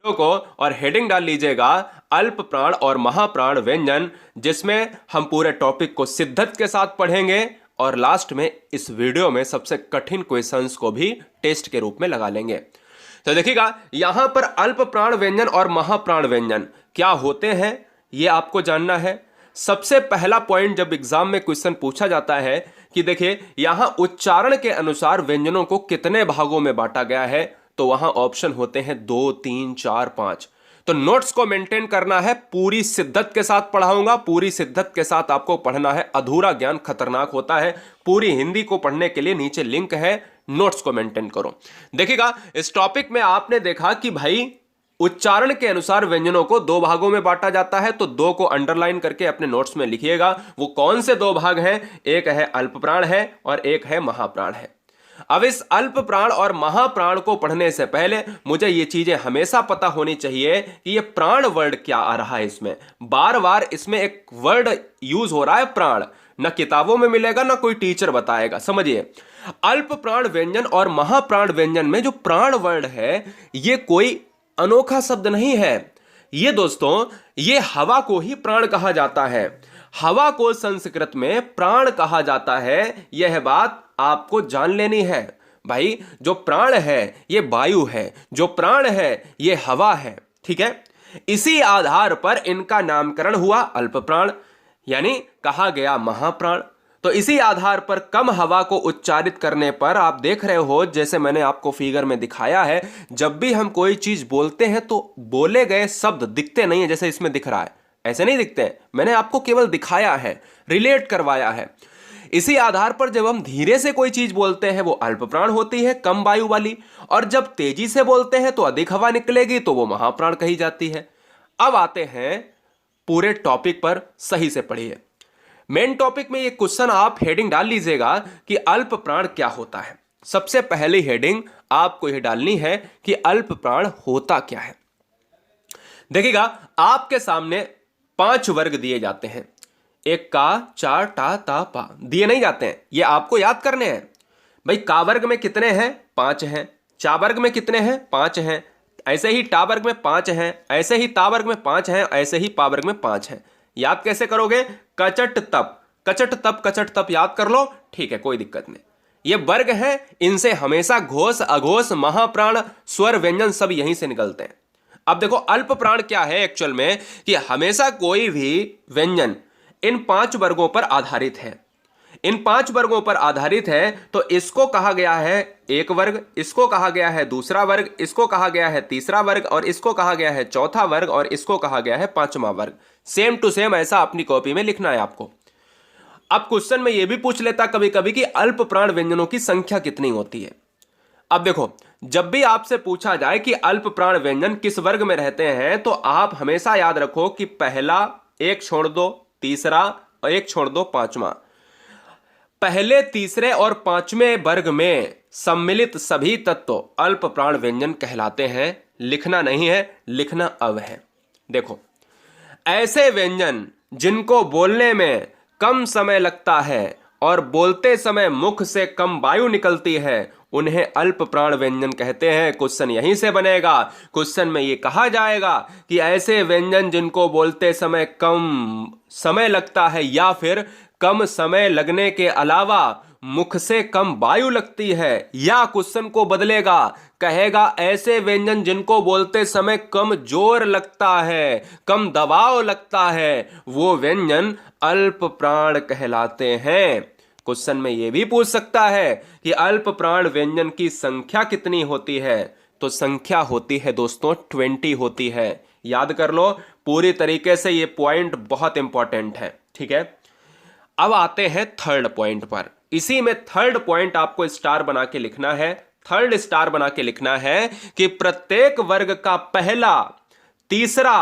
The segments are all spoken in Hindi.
को और हेडिंग डाल लीजिएगा अल्प प्राण और महाप्राण व्यंजन, जिसमें हम पूरे टॉपिक को शिद्दत के साथ पढ़ेंगे और लास्ट में इस वीडियो में सबसे कठिन क्वेश्चंस को भी टेस्ट के रूप में लगा लेंगे। तो देखिएगा यहां पर अल्प प्राण व्यंजन और महाप्राण व्यंजन क्या होते हैं यह आपको जानना है। सबसे पहला पॉइंट जब एग्जाम में क्वेश्चन पूछा जाता है कि देखिए यहां उच्चारण के अनुसार व्यंजनों को कितने भागों में बांटा गया है, तो वहां ऑप्शन होते हैं 2, 3, 4, 5। तो नोट्स को मेंटेन करना है, पूरी शिद्दत के साथ पढ़ाऊंगा, पूरी शिद्दत के साथ आपको पढ़ना है। अधूरा ज्ञान खतरनाक होता है। पूरी हिंदी को पढ़ने के लिए नीचे लिंक है, नोट्स को मेंटेन करो। देखिएगा इस टॉपिक में आपने देखा कि भाई उच्चारण के अनुसार व्यंजनों को 2 भागों में बांटा जाता है, तो 2 को अंडरलाइन करके अपने नोट्स में लिखिएगा। वो कौन से 2 भाग हैं? एक है अल्प प्राण है और एक है महाप्राण है। अब इस अल्प प्राण और महाप्राण को पढ़ने से पहले मुझे ये चीजें हमेशा पता होनी चाहिए कि ये प्राण वर्ड क्या आ रहा है। इसमें बार बार इसमें एक वर्ड यूज हो रहा है प्राण, ना किताबों में मिलेगा ना कोई टीचर बताएगा। समझिए अल्प प्राण व्यंजन और महाप्राण व्यंजन में जो प्राण वर्ड है ये कोई अनोखा शब्द नहीं है। ये दोस्तों ये हवा को ही प्राण कहा जाता है। हवा को संस्कृत में प्राण कहा जाता है, यह बात आपको जान लेनी है। भाई जो प्राण है ये वायु है, जो प्राण है ये हवा है, ठीक है। इसी आधार पर इनका नामकरण हुआ अल्प प्राण, यानी कहा गया महाप्राण। तो इसी आधार पर कम हवा को उच्चारित करने पर आप देख रहे हो, जैसे मैंने आपको फिगर में दिखाया है, जब भी हम कोई चीज बोलते हैं तो बोले गए शब्द दिखते नहीं है, जैसे इसमें दिख रहा है, ऐसे नहीं दिखते हैं। मैंने आपको केवल दिखाया है, रिलेट करवाया है। इसी आधार पर जब हम धीरे से कोई चीज बोलते हैं वो अल्प प्राण होती है, कम वायु वाली, और जब तेजी से बोलते हैं तो अधिक हवा निकलेगी तो वो महाप्राण कही जाती है। अब आते हैं पूरे टॉपिक पर, सही से पढ़िए। मेन टॉपिक में ये क्वेश्चन आप हेडिंग डाल लीजिएगा कि अल्प प्राण क्या होता है। सबसे पहली हेडिंग आपको यह डालनी है कि अल्प प्राण होता क्या है। देखिएगा आपके सामने 5 वर्ग दिए जाते हैं, एक का, चार, टा, ता, पा दिए नहीं जाते हैं, ये आपको याद करने हैं। भाई का वर्ग में कितने हैं? 5 हैं। चा वर्ग में कितने हैं? 5 हैं। ऐसे ही टा वर्ग में 5 हैं, ऐसे ही ता वर्ग में 5 हैं, ऐसे ही पा वर्ग में 5 हैं। याद कैसे करोगे? कचट तप, कचट तप, कचट तप याद कर लो, ठीक है, कोई दिक्कत नहीं। ये वर्ग है, इनसे हमेशा घोष, अघोष, महाप्राण, स्वर, व्यंजन सब यहीं से निकलते हैं। अब देखो अल्प प्राण क्या है एक्चुअल में, कि हमेशा कोई भी व्यंजन इन 5 वर्गों पर आधारित है। इन 5 वर्गों पर आधारित है, तो इसको कहा गया है एक वर्ग, इसको कहा गया है दूसरा वर्ग, इसको कहा गया है तीसरा वर्ग, और इसको कहा गया है चौथा वर्ग, और इसको कहा गया है 5वां वर्ग। सेम टू सेम ऐसा अपनी कॉपी में लिखना है आपको। अब क्वेश्चन में यह भी पूछ लेता कभी कभी कि अल्प प्राण व्यंजनों की संख्या कितनी होती है। अब देखो जब भी आपसे पूछा जाए कि अल्प प्राण व्यंजन किस वर्ग में रहते हैं, तो आप हमेशा याद रखो कि पहला 1 छोड़ दो, तीसरा और 1 छोड़ दो, 5वां। पहले, तीसरे और 5वें वर्ग में सम्मिलित सभी तत्व अल्प प्राण व्यंजन कहलाते हैं। लिखना नहीं है, लिखना अब है। देखो ऐसे व्यंजन जिनको बोलने में कम समय लगता है और बोलते समय मुख से कम वायु निकलती है, उन्हें अल्प प्राण व्यंजन कहते हैं। क्वेश्चन यहीं से बनेगा। क्वेश्चन में यह कहा जाएगा कि ऐसे व्यंजन जिनको बोलते समय कम समय लगता है या फिर कम समय लगने के अलावा मुख से कम वायु लगती है, या क्वेश्चन को बदलेगा, कहेगा ऐसे व्यंजन जिनको बोलते समय कम जोर लगता है, कम दबाव लगता है, वो व्यंजन अल्प प्राण कहलाते हैं। क्वेश्चन में यह भी पूछ सकता है कि अल्प प्राण व्यंजन की संख्या कितनी होती है, तो संख्या होती है दोस्तों 20 होती है। याद कर लो पूरी तरीके से, ये पॉइंट बहुत इंपॉर्टेंट है, ठीक है। अब आते हैं थर्ड पॉइंट पर। इसी में थर्ड पॉइंट आपको स्टार बना के लिखना है। थर्ड स्टार बना के लिखना है कि प्रत्येक वर्ग का पहला, तीसरा,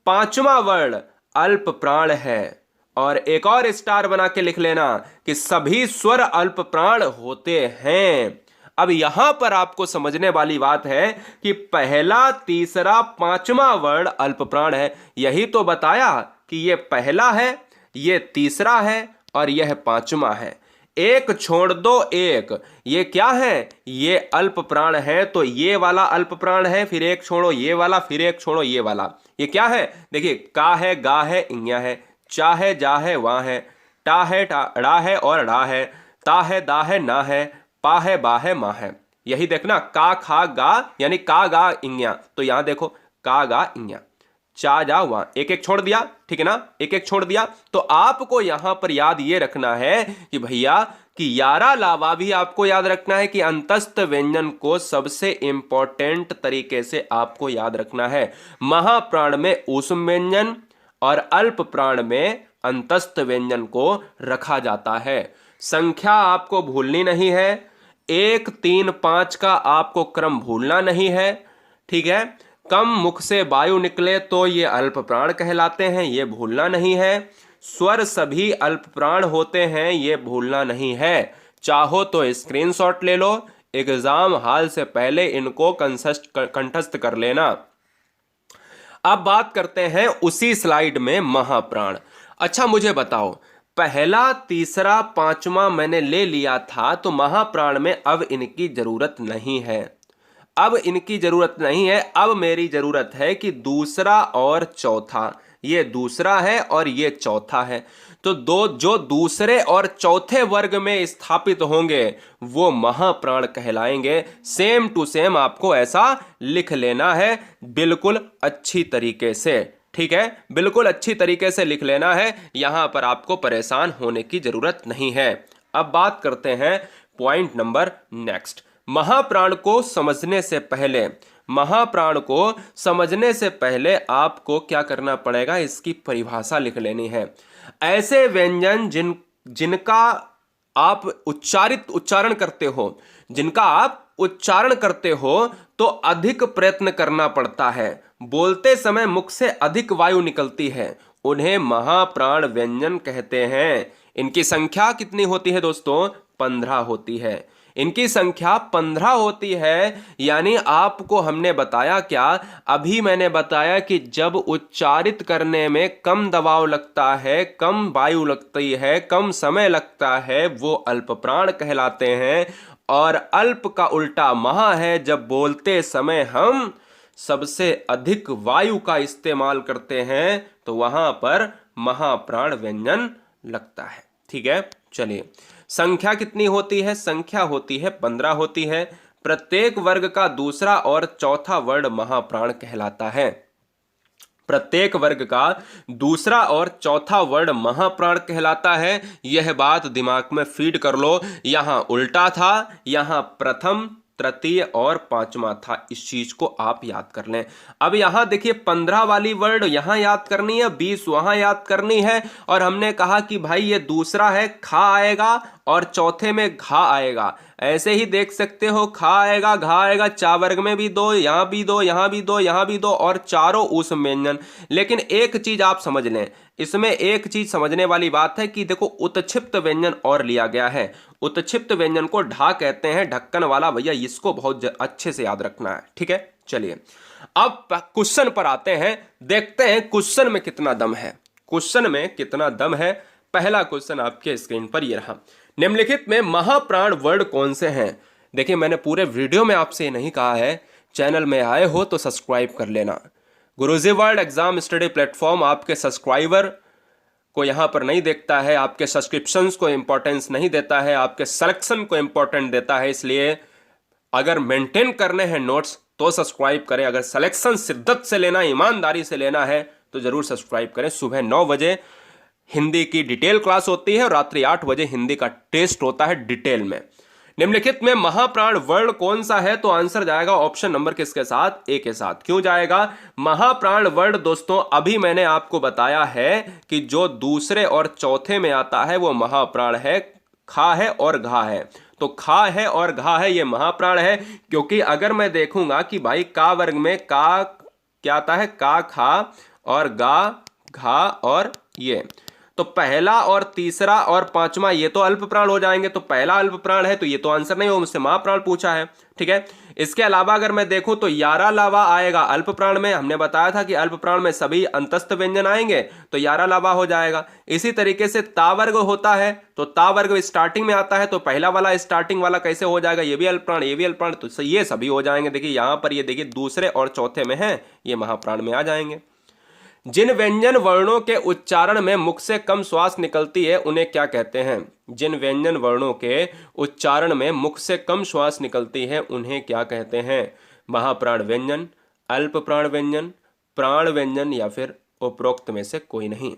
5वां वर्ण अल्प प्राण है। और एक और स्टार बना के लिख लेना कि सभी स्वर अल्प प्राण होते हैं। अब यहां पर आपको समझने वाली बात है कि पहला, तीसरा, 5वां वर्ण अल्प प्राण है। यही तो बताया कि यह पहला है, यह तीसरा है और यह 5वां है। एक छोड़ दो एक, ये क्या है, ये अल्प प्राण है, तो ये वाला अल्प प्राण है, फिर एक छोड़ो ये वाला, फिर एक छोड़ो ये वाला, ये क्या है, देखिए का है, गा है, इंग्या है, चा है, जा है, वां है, टा है, ड़ा है और ड़ा है, ता है, दा है, ना है, पा है, बा है, मा है। यही देखना, का खा गा यानी का गा इंग्या, तो यहां देखो का गा इंग्या, चा जा वहां, एक एक छोड़ दिया, ठीक है ना, एक एक छोड़ दिया। तो आपको यहां पर याद ये रखना है कि भैया कि यारा लावा भी आपको याद रखना है कि अंतस्थ व्यंजन को सबसे इंपॉर्टेंट तरीके से आपको याद रखना है। महाप्राण में ऊष्म व्यंजन और अल्प प्राण में अंतस्थ व्यंजन को रखा जाता है। संख्या आपको भूलनी नहीं है, 1 3 5 का आपको क्रम भूलना नहीं है, ठीक है। कम मुख से वायु निकले तो ये अल्प प्राण कहलाते हैं, ये भूलना नहीं है। स्वर सभी अल्प प्राण होते हैं, ये भूलना नहीं है। चाहो तो स्क्रीनशॉट ले लो, एग्जाम हॉल से पहले इनको कंठस्थ कर लेना। अब बात करते हैं उसी स्लाइड में महाप्राण। अच्छा मुझे बताओ, पहला तीसरा पांचवा मैंने ले लिया था, तो महाप्राण में अब इनकी जरूरत नहीं है, अब इनकी जरूरत नहीं है। अब मेरी जरूरत है कि दूसरा और चौथा, ये दूसरा है और ये चौथा है, तो जो दूसरे और चौथे वर्ग में स्थापित होंगे वो महाप्राण कहलाएंगे। सेम टू सेम आपको ऐसा लिख लेना है, बिल्कुल अच्छी तरीके से, ठीक है, बिल्कुल अच्छी तरीके से लिख लेना है, यहां पर आपको परेशान होने की जरूरत नहीं है। अब बात करते हैं पॉइंट नंबर नेक्स्ट। महाप्राण को समझने से पहले आपको क्या करना पड़ेगा, इसकी परिभाषा लिख लेनी है। ऐसे व्यंजन जिनका आप उच्चारण करते हो तो अधिक प्रयत्न करना पड़ता है, बोलते समय मुख से अधिक वायु निकलती है, उन्हें महाप्राण व्यंजन कहते हैं। इनकी संख्या कितनी होती है दोस्तों, 15 होती है। इनकी संख्या 15 होती है, यानी आपको हमने बताया क्या, अभी मैंने बताया कि जब उच्चारित करने में कम दबाव लगता है, कम वायु लगती है, कम समय लगता है, वो अल्प प्राण कहलाते हैं। और अल्प का उल्टा महा है, जब बोलते समय हम सबसे अधिक वायु का इस्तेमाल करते हैं तो वहां पर महाप्राण व्यंजन लगता है, ठीक है। चलिए, संख्या कितनी होती है, संख्या होती है 15 होती है। प्रत्येक वर्ग का दूसरा और चौथा वर्ण महाप्राण कहलाता है। प्रत्येक वर्ग का दूसरा और चौथा वर्ण महाप्राण कहलाता है। यह बात दिमाग में फीड कर लो, यहां उल्टा था, यहां प्रथम तृतीय और पांचवा था, इस चीज को आप याद कर लें। अब यहां देखिए 15 वाली वर्ड यहां याद करनी है, 20 वहां याद करनी है, और हमने कहा कि भाई ये दूसरा है, खा आएगा और चौथे में घा आएगा। ऐसे ही देख सकते हो, खा आएगा, घा आएगा, चा वर्ग में भी 2, यहां भी 2, यहां भी 2, यहां भी 2, और चारों ऊष्म व्यंजन। लेकिन एक चीज आप समझ लें, इसमें एक चीज समझने वाली बात है कि देखो उत्क्षिप्त व्यंजन और लिया गया है। उत्क्षिप्त व्यंजन को ढा कहते हैं, ढक्कन वाला, भैया इसको बहुत अच्छे से याद रखना है, ठीक है। चलिए अब क्वेश्चन पर आते हैं, देखते हैं क्वेश्चन में कितना दम है, क्वेश्चन में कितना दम है। पहला क्वेश्चन आपके स्क्रीन पर ये रहा, निम्नलिखित में महाप्राण वर्ड कौन से हैं। देखिए मैंने पूरे वीडियो में आपसे ये नहीं कहा है, चैनल में आए हो तो सब्सक्राइब कर लेना। गुरुजी वर्ल्ड एग्जाम स्टडी प्लेटफॉर्म आपके सब्सक्राइबर को यहाँ पर नहीं देखता है, आपके सब्सक्रिप्शंस को इंपॉर्टेंस नहीं देता है, आपके सिलेक्शन को इंपॉर्टेंट देता है। इसलिए अगर मेंटेन करने हैं नोट्स तो सब्सक्राइब करें, अगर सिलेक्शन शिद्दत से लेना, ईमानदारी से लेना है तो जरूर सब्सक्राइब करें। सुबह 9 बजे हिंदी की डिटेल क्लास होती है और रात्रि 8 बजे हिंदी का टेस्ट होता है डिटेल में। निम्नलिखित में महाप्राण वर्ण कौन सा है, तो आंसर जाएगा ऑप्शन नंबर किसके साथ, ए के साथ। क्यों जाएगा महाप्राण वर्ण दोस्तों, अभी मैंने आपको बताया है कि जो दूसरे और चौथे में आता है वो महाप्राण है, खा है और घा है। तो खा है और घा है, ये महाप्राण है। क्योंकि अगर मैं देखूंगा कि भाई का वर्ग में का क्या आता है, का, खा और गा, घा और ये, तो पहला और तीसरा और पांचवा ये तो अल्प प्राण हो जाएंगे, तो पहला अल्प प्राण है तो ये तो आंसर नहीं हो, मुझसे महाप्राण पूछा है, ठीक है। इसके अलावा अगर मैं देखूं तो यारा लावा आएगा अल्प प्राण में। हमने बताया था कि अल्प प्राण में सभी अंतस्थ व्यंजन आएंगे तो यारा लावा हो जाएगा। इसी तरीके से ता वर्ग होता है तो ता वर्ग स्टार्टिंग में आता है तो पहला वाला स्टार्टिंग वाला कैसे हो जाएगा, ये भी अल्प प्राण, ये भी अल्प प्राण, तो ये सभी हो जाएंगे। देखिए यहां पर ये देखिए दूसरे और चौथे में है, ये महाप्राण में आ जाएंगे। जिन व्यंजन वर्णों के उच्चारण में मुख से कम श्वास निकलती है उन्हें क्या कहते हैं? जिन व्यंजन वर्णों के उच्चारण में मुख से कम श्वास निकलती है उन्हें क्या कहते हैं? महाप्राण व्यंजन, अल्प प्राण व्यंजन, प्राण व्यंजन या फिर उपरोक्त में से कोई नहीं।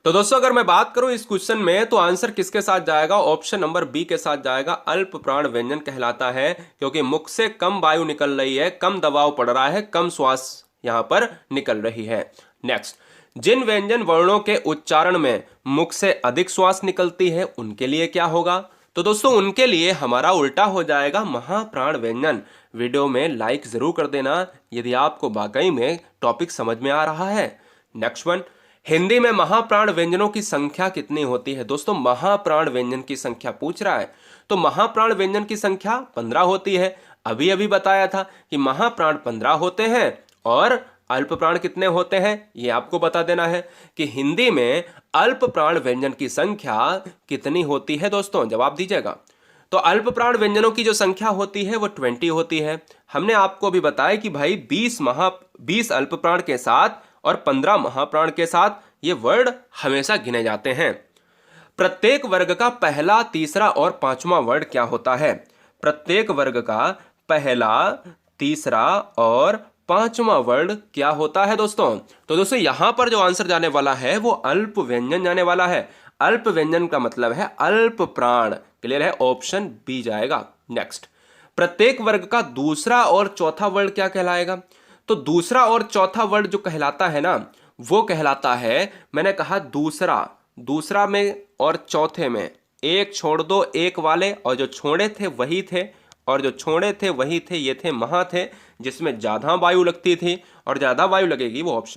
तो दोस्तों अगर मैं बात करूं इस क्वेश्चन में तो आंसर किसके साथ जाएगा? ऑप्शन नंबर बी के साथ जाएगा। अल्प प्राण व्यंजन कहलाता है क्योंकि मुख से कम वायु निकल रही है, कम दबाव पड़ रहा है, कम श्वास यहां पर निकल रही है। नेक्स्ट, जिन व्यंजन वर्णों के उच्चारण में मुख से अधिक श्वास निकलती है उनके लिए क्या होगा? तो दोस्तों उनके लिए हमारा उल्टा हो जाएगा महाप्राण व्यंजन। वीडियो में लाइक जरूर कर देना यदि आपको वाकई में टॉपिक समझ में आ रहा है। नेक्स्ट वन, हिंदी में महाप्राण व्यंजनों की संख्या कितनी होती है? दोस्तों महाप्राण व्यंजन की संख्या पूछ रहा है तो महाप्राण व्यंजन की संख्या 15 होती है। अभी अभी बताया था कि महाप्राण 15 होते हैं और अल्प प्राण कितने होते हैं, ये आपको बता देना है कि हिंदी में अल्प प्राण व्यंजन की संख्या कितनी होती है। दोस्तों जवाब दीजिएगा। तो अल्प प्राण व्यंजनों की जो संख्या होती है वो 20 होती है। हमने आपको अभी बताया कि भाई 20 अल्प प्राण के साथ और 15 महाप्राण के साथ ये वर्ड हमेशा गिने जाते हैं। प्रत्येक वर्ग का पहला, तीसरा और पांचवा वर्ड क्या होता है? प्रत्येक वर्ग का पहला, तीसरा और पांचवा वर्ड क्या होता है दोस्तों? तो दोस्तों यहां पर जो आंसर जाने वाला है वो अल्प व्यंजन जाने वाला है। अल्प व्यंजन का मतलब है अल्प प्राण। क्लियर है? ऑप्शन बी जाएगा। नेक्स्ट, प्रत्येक वर्ग का दूसरा और चौथा वर्ड क्या कहलाएगा? तो दूसरा और चौथा वर्ड जो कहलाता है ना वो कहलाता है, मैंने कहा दूसरा में और चौथे में एक छोड़ दो एक वाले, और जो छोड़े थे वही थे, और जो छोड़े थे वही थे, ये थे महा थे, जिसमें ज्यादा वायु लगती थी और ज्यादा वायु लगेगी वो ऑप्शन